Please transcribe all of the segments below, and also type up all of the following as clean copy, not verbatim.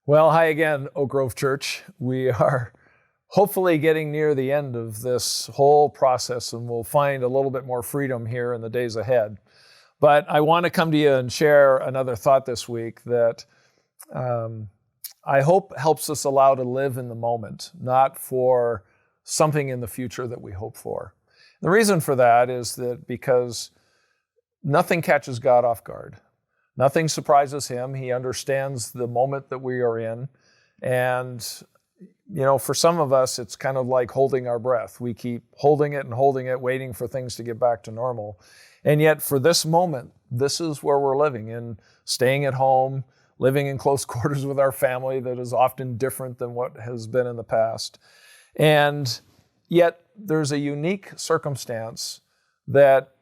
Well, hi again, Oak Grove Church. We are hopefully getting near the end of this whole process, and we'll find a little bit more freedom here in the days ahead. But I want to come to you and share another thought this week that I hope helps us allow to live in the moment, not for something in the future that we hope for. The reason for that is that because nothing catches God off guard. Nothing surprises him. He understands the moment that we are in. And, for some of us, it's kind of like holding our breath. We keep holding it, waiting for things to get back to normal. And yet for this moment, this is where we're living in, staying at home, living in close quarters with our family that is often different than what has been in the past. And yet there's a unique circumstance that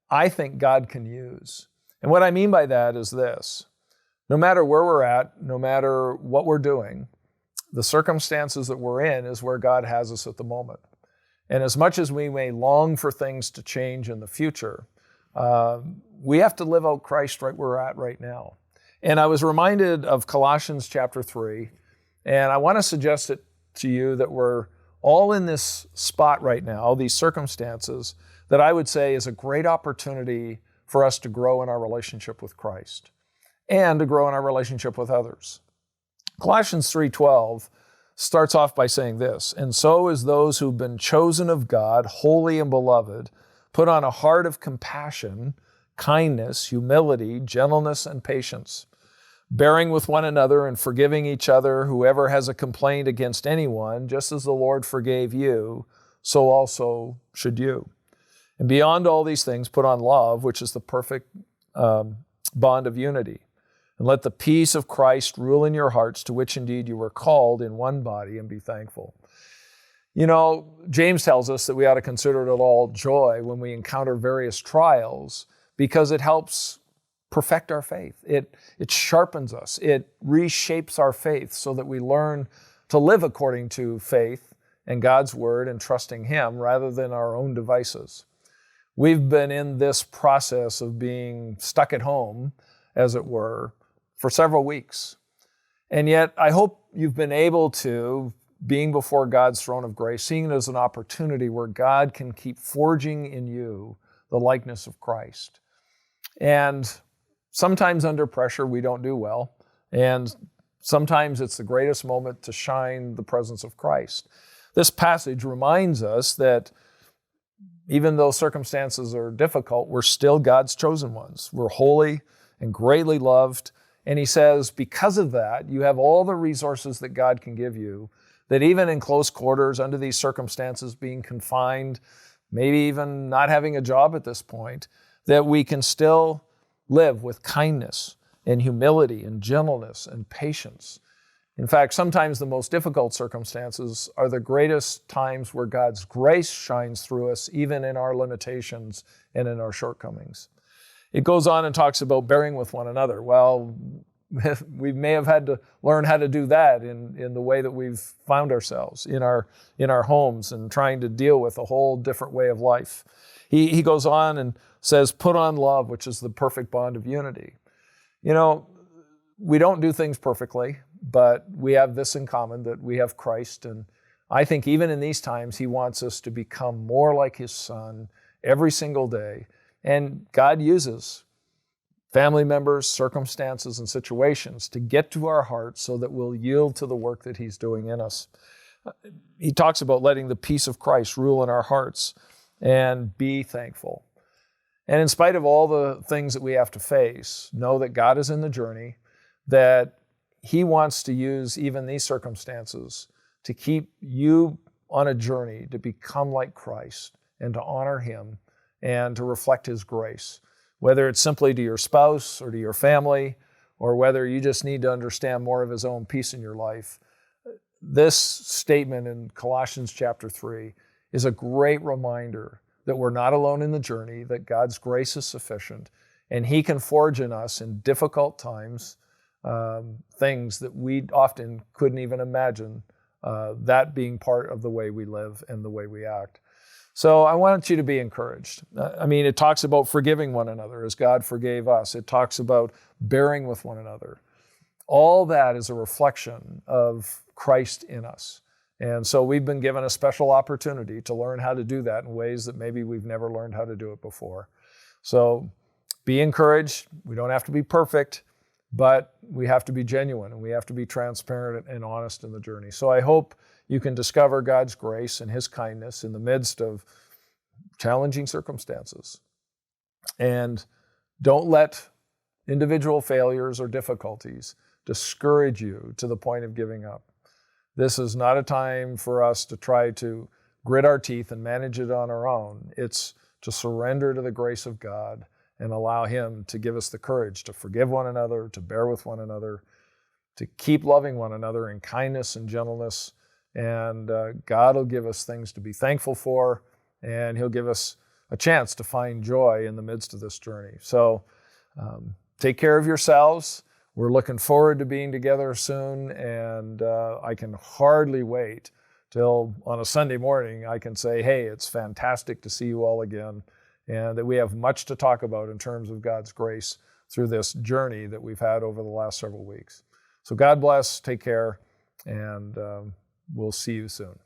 I think God can use. And what I mean by that is this: no matter where we're at, no matter what we're doing, the circumstances that we're in is where God has us at the moment. And as much as we may long for things to change in the future, we have to live out Christ right where we're at right now. And I was reminded of Colossians chapter 3, and I want to suggest it to you that we're all in this spot right now, these circumstances, that I would say is a great opportunity for us to grow in our relationship with Christ and to grow in our relationship with others. Colossians 3:12 starts off by saying this: "And so as those who've been chosen of God, holy and beloved, put on a heart of compassion, kindness, humility, gentleness, and patience, bearing with one another and forgiving each other, whoever has a complaint against anyone, just as the Lord forgave you, so also should you. And beyond all these things, put on love, which is the perfect bond of unity. And let the peace of Christ rule in your hearts, to which indeed you were called in one body, and be thankful." James tells us that we ought to consider it all joy when we encounter various trials, because it helps perfect our faith. It sharpens us. It reshapes our faith so that we learn to live according to faith and God's word and trusting Him rather than our own devices. We've been in this process of being stuck at home, as it were, for several weeks. And yet, I hope you've been able to, being before God's throne of grace, seeing it as an opportunity where God can keep forging in you the likeness of Christ. And sometimes under pressure, we don't do well. And sometimes it's the greatest moment to shine the presence of Christ. This passage reminds us that even though circumstances are difficult, we're still God's chosen ones. We're holy and greatly loved. And He says, because of that, you have all the resources that God can give you, that even in close quarters, under these circumstances, being confined, maybe even not having a job at this point, that we can still live with kindness and humility and gentleness and patience. In fact, sometimes the most difficult circumstances are the greatest times where God's grace shines through us, even in our limitations and in our shortcomings. It goes on and talks about bearing with one another. Well, we may have had to learn how to do that in the way that we've found ourselves in our homes and trying to deal with a whole different way of life. He goes on and says, put on love, which is the perfect bond of unity. We don't do things perfectly, but we have this in common, that we have Christ. And I think even in these times, He wants us to become more like His Son every single day. And God uses family members, circumstances, and situations to get to our hearts so that we'll yield to the work that He's doing in us. He talks about letting the peace of Christ rule in our hearts and be thankful. And in spite of all the things that we have to face, know that God is in the journey, that He wants to use even these circumstances to keep you on a journey to become like Christ and to honor Him and to reflect His grace, whether it's simply to your spouse or to your family, or whether you just need to understand more of His own peace in your life. This statement in Colossians chapter 3 is a great reminder that we're not alone in the journey, that God's grace is sufficient, and He can forge in us in difficult times things that we often couldn't even imagine, that being part of the way we live and the way we act. So I want you to be encouraged. It talks about forgiving one another as God forgave us. It talks about bearing with one another. All that is a reflection of Christ in us. And so we've been given a special opportunity to learn how to do that in ways that maybe we've never learned how to do it before. So be encouraged. We don't have to be perfect, but we have to be genuine and we have to be transparent and honest in the journey. So I hope you can discover God's grace and His kindness in the midst of challenging circumstances. And don't let individual failures or difficulties discourage you to the point of giving up. This is not a time for us to try to grit our teeth and manage it on our own. It's to surrender to the grace of God and allow Him to give us the courage to forgive one another, to bear with one another, to keep loving one another in kindness and gentleness. And God will give us things to be thankful for, and He'll give us a chance to find joy in the midst of this journey. So take care of yourselves. We're looking forward to being together soon, and I can hardly wait till on a Sunday morning I can say, hey, it's fantastic to see you all again, and that we have much to talk about in terms of God's grace through this journey that we've had over the last several weeks. So God bless, take care, and we'll see you soon.